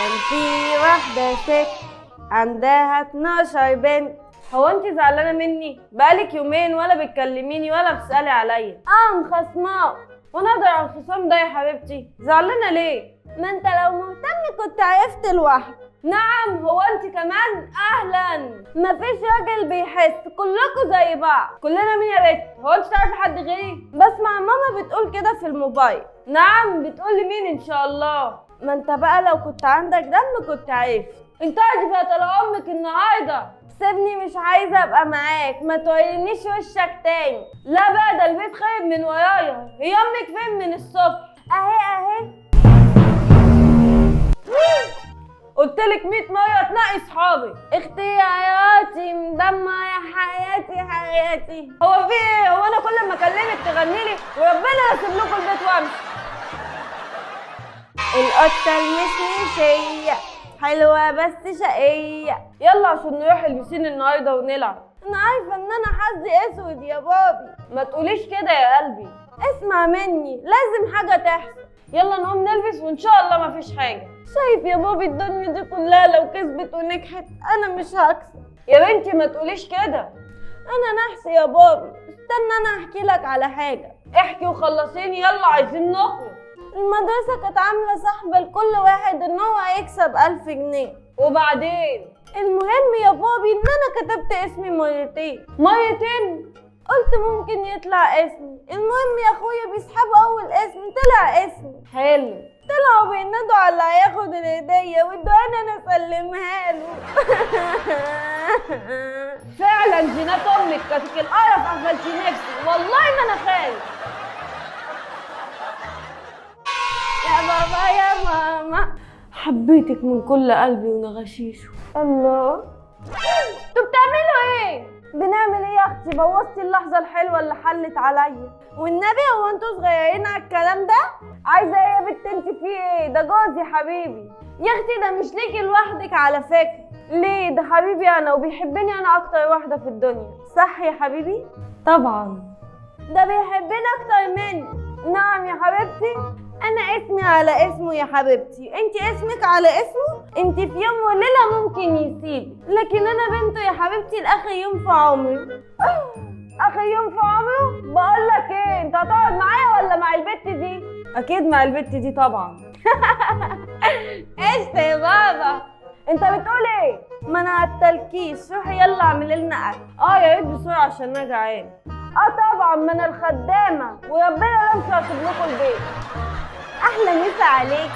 كان في واحدة ست عندها 12 بنت. هو انت زعلانه مني؟ بقالك يومين ولا بتكلميني ولا بتسالي عليا. مخصماه. وانا اقدر على الخصام ده يا حبيبتي؟ زعلانه ليه؟ ما انت لو مهتم كنت عرفت لوحدك. نعم، هو انت كمان؟ اهلا. مفيش راجل بيحس، كلكوا زي بعض. كلنا مين يا بت؟ هو انت تعرفي حد غيري؟ بسمع ماما بتقول كده في الموبايل. نعم، بتقول لمين ان شاء الله؟ ما انت بقى لو كنت عندك دم كنت عرفت. انت قاعده فيها طال امك النهارده. سيبني، مش عايزه ابقى معاك، ما تورينيش وشك تاني. لا بقى، ده البيت خايب من ورايا. هي امك فين من الصبح؟ اهي قلتلك 100 مره تنقي صحابي. اختياراتي مدمره يا حياتي. هو في ايه؟ هو انا كل ما اكلمك تغني لي وربنا يسيب لكم البيت وامشي؟ القطه المشمشيه حلوه بس شقيه. يلا عشان نروح البسين النهارده ونلعب. انا عارفه ان انا حظي اسود يا بابي. ما تقوليش كده يا قلبي. اسمع مني، لازم حاجه تحصل. يلا نقوم نلبس وان شاء الله مفيش حاجه. شايف يا بابي، الدنيا دي كلها لو كسبت ونجحت انا مش هكسب. يا بنتي ما تقوليش كده. انا نحس يا بابي. استنى انا احكي لك على حاجه. احكي وخلصيني، يلا عايزين نخرج. المدرسه كانت عامله سحبه لكل واحد ان هو هيكسب 1000 جنيه. وبعدين؟ المهم يا بابي ان انا كتبت اسمي مرتين. قلت ممكن يطلع اسمي. المهم يا اخويا بيسحبوا اول اسم طلع اسمي. حلو. طلعوا بينادوا على اللي هياخد الهديه وادوني انا اسلمها له. فعلا جينات امك كانت القرف، قفلتي نفسي والله ما انا خايف. يا بابا يا ماما، حبيتك من كل قلبي ونغشيشه. الله. انتوا بتعملوا ايه؟ بنعمل ايه يا اختي؟ بوظتي اللحظه الحلوه اللي حلت عليا. والنبي هو انتوا صغيرين على الكلام ده؟ عايزه ايه يا بنت انت؟ في ايه؟ ده جوزي حبيبي. يا اختي ده مش ليكي لوحدك على فكره. ليه؟ ده حبيبي انا وبيحبني انا اكتر واحده في الدنيا. صح يا حبيبي؟ طبعا. ده بيحبني اكتر مني. نعم يا حبيبتي. انا اسمي على اسمه يا حبيبتي، انت اسمك على اسمه. انت في يوم وليله ممكن يسيب، لكن انا بنته يا حبيبتي لاخر يوم في عمري. اخر يوم في عمره؟ بقول لك ايه، انت هتقعد معايا ولا مع البت دي؟ اكيد مع البت دي طبعا. قشطه يا بابا. انت بتقول ايه؟ ما انا عالتلكيس، روحي يلا اعملي لنا اكل. يا ريت بسرعه عشان انا جعان. طبعا، ما انا الخدامه وربنا لا مش هسيب لكم البيت. احلى مسا عليك.